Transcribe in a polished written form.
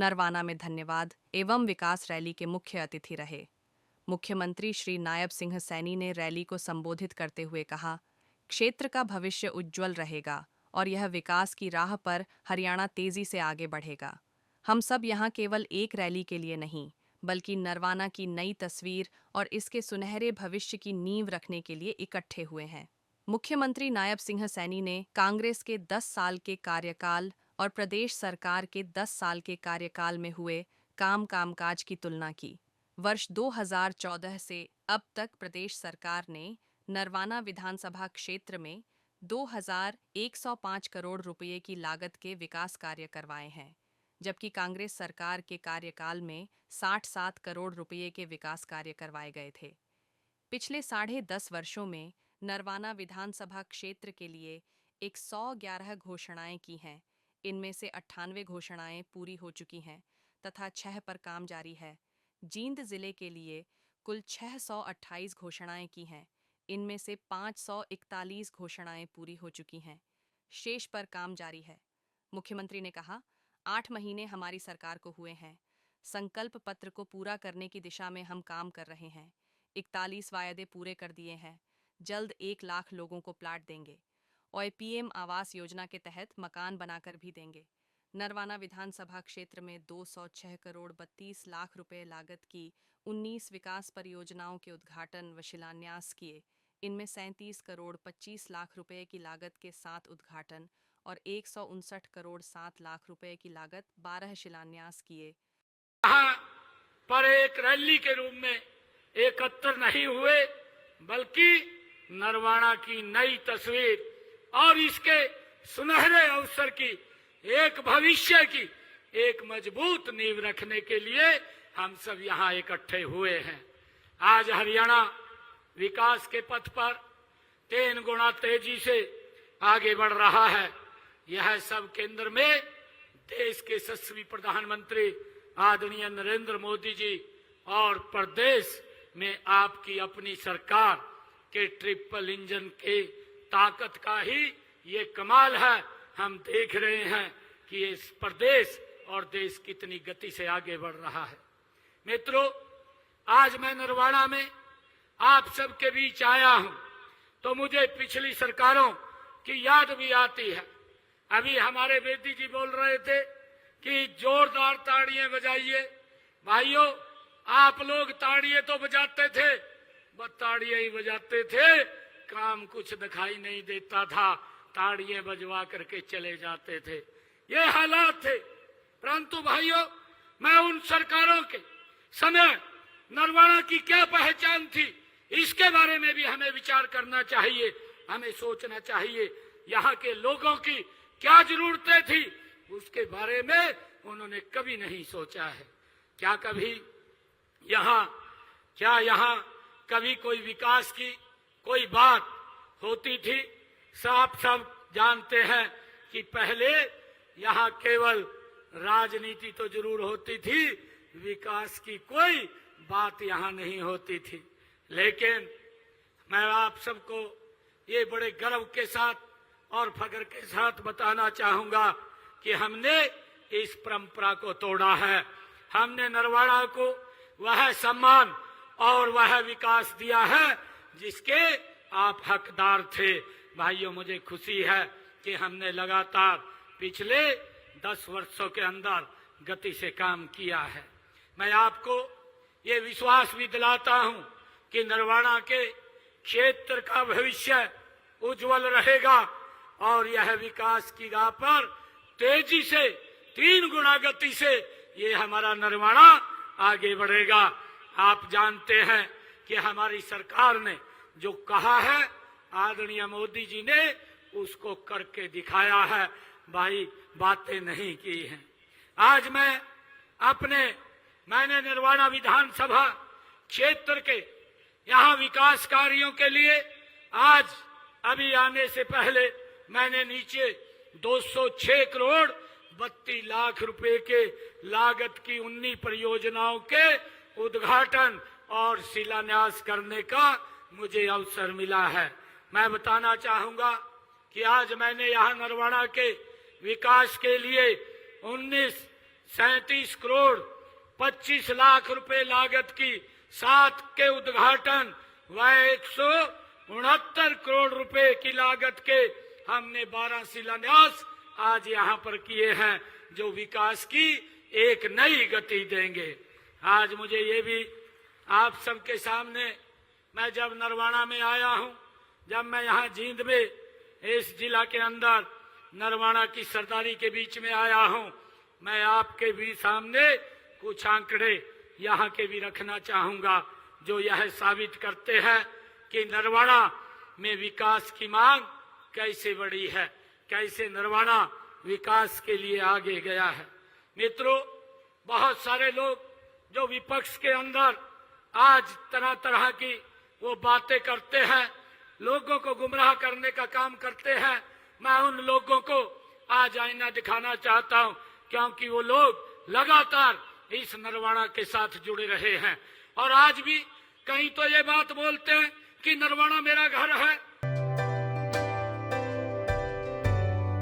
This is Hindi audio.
नरवाना में धन्यवाद एवं विकास रैली के मुख्य अतिथि रहे। मुख्यमंत्री श्री नायब सिंह सैनी ने रैली को संबोधित करते हुए कहा, क्षेत्र का भविष्य उज्ज्वल रहेगा और यह विकास की राह पर हरियाणा तेजी से आगे बढ़ेगा। हम सब यहाँ केवल एक रैली के लिए नहीं, बल्कि नरवाना की नई तस्वीर और इसके सुनहरे भविष्य की नींव रखने के लिए इकट्ठे हुए हैं। मुख्यमंत्री नायब सिंह सैनी ने कांग्रेस के 10 साल के कार्यकाल और प्रदेश सरकार के 10 साल के कार्यकाल में हुए कामकाज की तुलना की। वर्ष 2014 से अब तक प्रदेश सरकार ने नरवाना विधानसभा क्षेत्र में 2105 करोड़ रुपये की लागत के विकास कार्य करवाए हैं, जबकि कांग्रेस सरकार के कार्यकाल में 67 करोड़ रुपये के विकास कार्य करवाए गए थे। पिछले 10.5 वर्षों में नरवाना विधानसभा क्षेत्र के लिए 111 घोषणाएं की हैं। इनमें से 98 घोषणाएं पूरी हो चुकी हैं तथा 6 पर काम जारी है। जींद जिले के लिए कुल 628 घोषणाएं की हैं। इनमें से 541 घोषणाएं पूरी हो चुकी हैं, शेष पर काम जारी है। मुख्यमंत्री ने कहा, 8 महीने हमारी सरकार को हुए हैं। संकल्प पत्र को पूरा करने की दिशा में हम काम कर रहे हैं। 41 वायदे पूरे कर दिए हैं। जल्द 1 लाख लोगों को प्लाट देंगे और पीएम आवास योजना के तहत मकान बनाकर भी देंगे। नरवाना विधानसभा क्षेत्र में 206 करोड़ 32 लाख रुपए लागत की 19 विकास परियोजनाओं के उद्घाटन व शिलान्यास किए। इनमें 37 करोड़ 25 लाख रुपए की लागत के 7 उद्घाटन और 159 करोड़ 7 लाख रुपए की लागत 12 शिलान्यास किए। यहाँ पर एक रैली के रूप में एकत्र नहीं हुए, बल्कि नरवाना की नई तस्वीर और इसके सुनहरे अवसर की, एक भविष्य की एक मजबूत नींव रखने के लिए हम सब यहाँ इकट्ठे हुए हैं। आज हरियाणा विकास के पथ पर 3 गुना तेजी से आगे बढ़ रहा है। यह सब केंद्र में देश के यशस्वी प्रधानमंत्री आदरणीय नरेंद्र मोदी जी और प्रदेश में आपकी अपनी सरकार के ट्रिपल इंजन के ताकत का ही ये कमाल है। हम देख रहे हैं कि ये प्रदेश और देश कितनी गति से आगे बढ़ रहा है। मित्रों, आज मैं नरवाना में आप सबके बीच आया हूं तो मुझे पिछली सरकारों की याद भी आती है। अभी हमारे बेटी जी बोल रहे थे कि जोरदार ताड़ियां बजाइए। भाइयों, आप लोग ताड़ियां तो बजाते थे, बस ताड़ियां ही बजाते थे, काम कुछ दिखाई नहीं देता था, ताड़ियां बजवा करके चले जाते थे। ये हालात थे। परंतु भाइयों, मैं उन सरकारों के समय नरवाना की क्या पहचान थी, इसके बारे में भी हमें विचार करना चाहिए, हमें सोचना चाहिए। यहाँ के लोगों की क्या जरूरतें थी, उसके बारे में उन्होंने कभी नहीं सोचा है। क्या यहाँ कभी कोई विकास की कोई बात होती थी? सब जानते हैं कि पहले यहाँ केवल राजनीति तो जरूर होती थी, विकास की कोई बात यहाँ नहीं होती थी। लेकिन मैं आप सबको ये बड़े गर्व के साथ और फख्र के साथ बताना चाहूंगा कि हमने इस परंपरा को तोड़ा है। हमने नरवाना को वह सम्मान और वह विकास दिया है जिसके आप हकदार थे। भाइयों, मुझे खुशी है कि हमने लगातार पिछले 10 वर्षों के अंदर गति से काम किया है। मैं आपको ये विश्वास भी दिलाता हूं कि नरवाना के क्षेत्र का भविष्य उज्जवल रहेगा और यह विकास की राह पर तेजी से 3 गुना गति से ये हमारा नरवाना आगे बढ़ेगा। आप जानते हैं कि हमारी सरकार ने जो कहा है, आदरणीय मोदी जी ने उसको करके दिखाया है। भाई, बातें नहीं की हैं। आज मैंने नरवाना विधानसभा क्षेत्र के यहाँ विकास कार्यों के लिए आज अभी आने से पहले मैंने नीचे 206 करोड़ 32 लाख रुपए के लागत की 19 परियोजनाओं के उद्घाटन और शिलान्यास करने का मुझे अवसर मिला है। मैं बताना चाहूंगा कि आज मैंने यहाँ नरवाना के विकास के लिए 19 37 करोड़ 25 लाख रुपए लागत की 7 के उद्घाटन व 169 करोड़ रुपए की लागत के हमने 12 शिलान्यास आज यहाँ पर किए हैं, जो विकास की एक नई गति देंगे। आज मुझे ये भी आप सबके सामने, मैं जब नरवाना में आया हूं, जब मैं यहाँ जींद में इस जिला के अंदर नरवाना की सरदारी के बीच में आया हूं, मैं आपके भी सामने कुछ आंकड़े यहाँ के भी रखना चाहूंगा, जो यह साबित करते हैं कि नरवाना में विकास की मांग कैसे बढ़ी है, कैसे नरवाना विकास के लिए आगे गया है। मित्रों, बहुत सारे लोग जो विपक्ष के अंदर आज तरह तरह की वो बातें करते हैं, लोगों को गुमराह करने का काम करते हैं, मैं उन लोगों को आज आईना दिखाना चाहता हूं, क्योंकि वो लोग लगातार इस नरवाना के साथ जुड़े रहे हैं और आज भी कहीं तो ये बात बोलते हैं कि नरवाना मेरा घर